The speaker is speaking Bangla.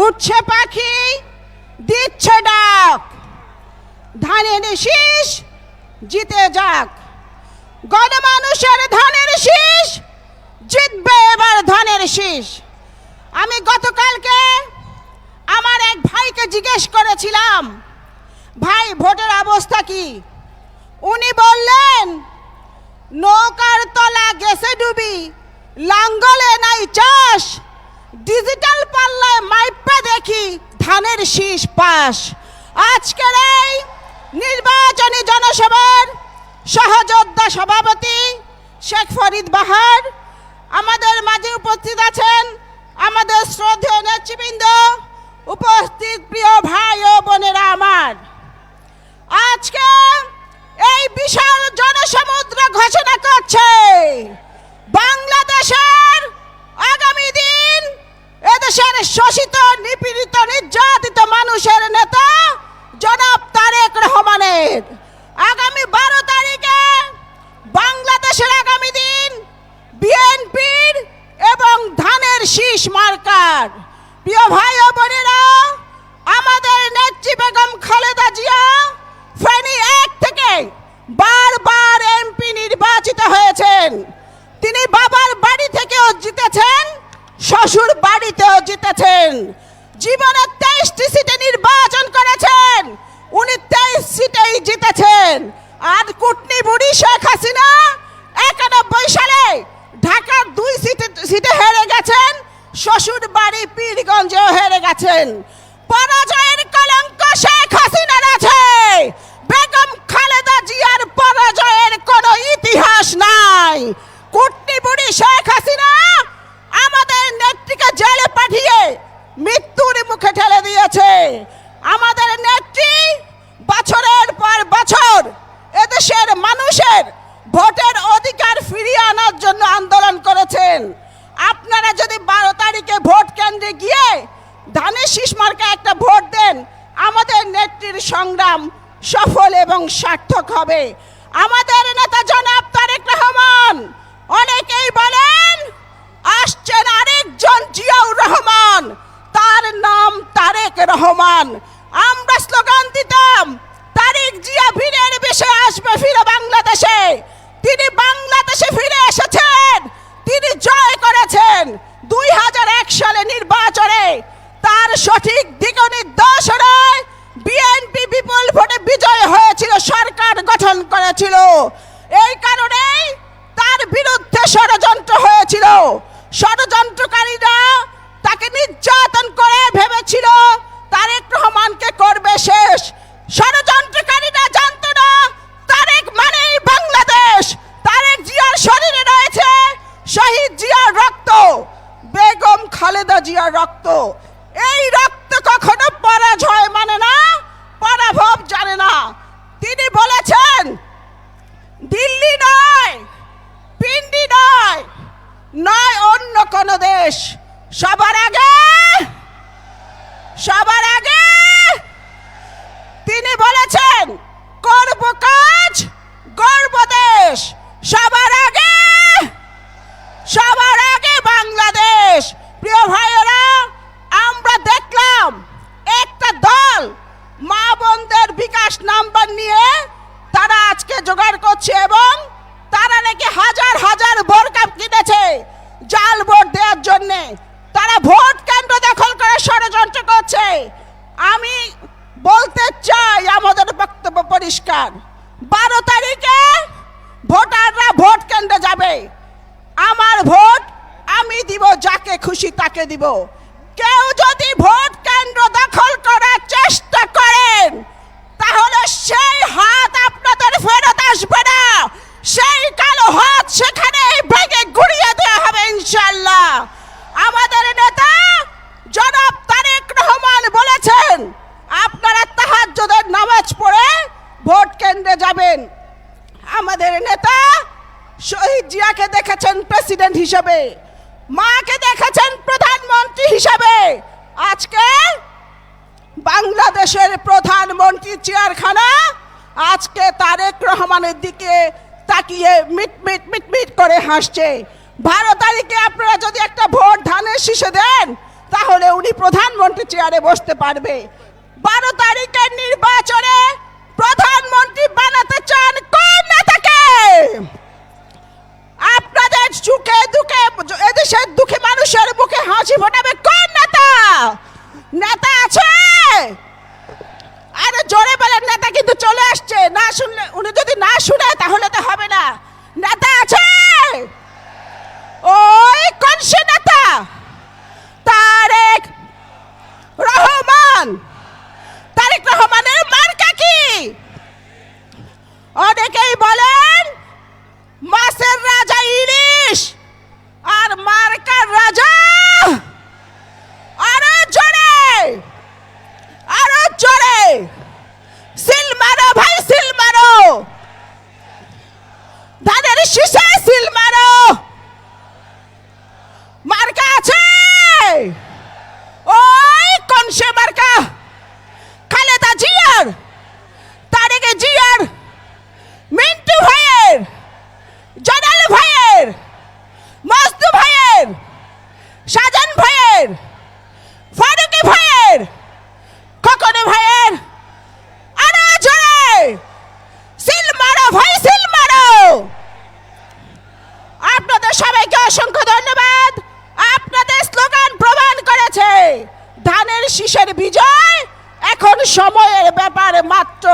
উঠছে পাখি, দিচ্ছে ডাক, ধানের শীষ জিতে যাক। গণমানুষের ধানের শীষ জিতবে এবার, ধানের শীষ। আমি গতকালকে আমার এক ভাইকে জিজ্ঞেস করেছিলাম, ভাই ভোটের অবস্থা কি? উনি বললেন, নৌকার তলা গেছে ডুবি, লাঙ্গলে নাই চাষ, ডিজিটাল পাল্লায় মাইপে দেখি ধানের শীষ পাস। আজকের এই নির্বাচনী জনসভার সহযোদ্ধা সভাপতি শেখ ফরিদ বাহার আমাদের মাঝে উপস্থিত আছেন। আমাদের শ্রদ্ধেয় নেতৃবৃন্দ, উপস্থিত প্রিয় ভাই ও বোনেরা আমার, আজকে এই বিশাল জনসমুদ্র ঘোষণা করছে বাংলাদেশের আগামী দিন এদেশের শোষিত, নিপীড়িত, নির্যাতিত মানুষের নেতা জনাব তারেক রহমানের। আগামী 12 তারিখে বাংলাদেশের আগামী দিন বিএনপির এবং ধানের শীষ মার্কার। প্রিয় ভাই ও বোনেরা, আমাদের নেত্রী বেগম খালেদা জিয়া ফেনী 1 থেকে বারবার এমপি নির্বাচিত হয়েছেন। তিনি বাবার বাড়ি থেকেও জিতেছেন, শ্বশুর বাড়িতেও জিতেছেন। জীবনে 23টি সিটে নির্বাচন করেছেন, উনি 23 সিটেই জিতেছেন। আর কুটনি বুড়ি শেখ হাসিনা 91 সালে ঢাকার 2 সিটে হেরে গেছেন, শ্বশুর বাড়ি পীরগঞ্জেও হেরে গেছেন। পরাজয়ের কলঙ্ক শেখ হাসিনার আছে, বেগম খালেদা জিয়ার পরাজয়ের কোনো ইতিহাস নাই। কুটনি বুড়ি শেখ হাসিনা আমাদের নেত্রীকে জেলে পাঠিয়ে মৃত্যুর মুখে ঠেলে দিয়েছে। আমাদের নেত্রী বছরের পর বছর এদেশের মানুষের ভোটের অধিকার ফিরিয়ে আনার জন্য আন্দোলন করেছেন। আপনারা যদি 12 তারিখে ভোট কেন্দ্রে গিয়ে ধানের শীষ মার্কায় একটা ভোট দেন, আমাদের নেত্রীর সংগ্রাম সফল এবং সার্থক হবে। আমাদের নেতা জনাব তারেক রহমান, অনেকেই বলেন আসছেন আরেকজন জিয়াউর রহমান, তার নাম তারেক রহমান। আমরা স্লোগান দিতাম, তারেক জিয়া বীরের বেশে আসবে ফিরে বাংলাদেশে। তিনি বাংলাদেশে ফিরে এসেছেন, তিনি জয় করেছেন 2001 সালে নির্বাচনে। তার সঠিক দিক নির্দেশনায় বিএনপি বিপুল ভোটে বিজয় হয়েছিল, সরকার গঠন করেছিল। এই কারণেই তার বিরুদ্ধে ষড়যন্ত্র হয়েছিল। ষড়যন্ত্রকারীরা তাকে নির্যাতন করে ভেবেছিল তারেক রহমানকে করবে শেষ। ষড়যন্ত্রকারীরা জানতো না তারেক মানেই বাংলাদেশ। তারেক জিয়ার শরীরে রয়েছে শহীদ জিয়ার রক্ত, বেগম খালেদা জিয়ার রক্ত। এই রক্ত কখনো পরাজয় মানে না, পরাভব জানে না। তিনি বলেছেন, দিল্লি নয়, পিন্ডি নয়, নয় অন্য কোন দেশ, সবার আগে তিনি বলেছেন করব কাজ, গর্ব দেশ, সবার আগে বাংলাদেশ। প্রিয় ভাইয়েরা, আমরা দেখলাম একটা দল মা বোনদের বিকাশ নাম্বার নিয়ে তারা আজকে জোগাড় করছে এবং তারা নাকি হাজার হাজার বোরকা কিনেছে জাল ভোট দেওয়ার জন্য। তারা ভোট কেন্দ্র দখল করে ষড়যন্ত্র করছে। আমি বলতে চাই, আমাদের বক্তব্য পরিষ্কার, 12 তারিখে ভোটাররা ভোট কেন্দ্রে যাবে। আমার ভোট আমি দিব, যাকে খুশি তাকে দিব। কেউ যদি ভোট কেন্দ্র দখল করার চেষ্টা করেন, তাহলে সেই হাত আপনাদের ফেরত আসবে না। সেই কালো হাত সেখানে ভেঙে গুড়িয়ে দেওয়া হবে ইনশাআল্লাহ। আমাদের নেতা জনাব তারেক রহমান বলেছেন, আপনারা তাহাজ্জুদের নামাজ পড়ে ভোট কেন্দ্রে যাবেন। আমাদের নেতা শহীদ জিয়াকে দেখেছেন প্রেসিডেন্ট হিসেবে, মাকে দেখেছেন প্রধানমন্ত্রী হিসেবে। আজকে বাংলাদেশের প্রধানমন্ত্রী চেয়ারখানা আজকে তারেক রহমানের দিকে তাকিয়ে মিট করে হাসছে। 12 তারিখে আপনারা যদি একটা ভোট ধানের শীষে দেন, তাহলে উনি প্রধানমন্ত্রী চেয়ারে বসতে পারবে। 12 তারিখের নির্বাচনে প্রধানমন্ত্রী বানাতে চান কোন নেতাকে? আপনাদের সুখে দুঃখে এদেশের দুঃখী মানুষের মুখে হাসি ফোটাবে কোন নেতা? নেতা আছে? আরে জোরে বলেন, নেতা কিন্তু চলে আসছে। না শুনলে, উনি যদি না শুনে তাহলে তো হবে না। নেতা আছে? ওই কোন সে নেতা? তারেক রহমান। তারেক রহমানের মার্কা কি? অনেকেই বলেন মাছের রাজা ইলিশ, আর মার্কার রাজা আরো জোরে, আরো জোরে সিল মারো ভাই, সিল মারো, ধানের শীষে সিল মারো। মার্কা আছে? ওই কোন সে মার্কা? খালেদা জিয়ার, তারেক জিয়ার, মিন্টু ভাইয়ের, জনাল ভাইয়ের, মজনু ভাইয়ের, শাহজাহান ভাইয়ের, ফারুকি ভাইয়ের, খোকন ভাইয়ের। আরো জোরে সিল মারো ভাই, সিল মারো। আপনাদের সবাইকে অসংখ্য ধন্যবাদ। আপনাদের স্লোগান প্রমাণ করেছে ধানের শীষের বিজয় এখন সময়ের ব্যাপার মাত্র।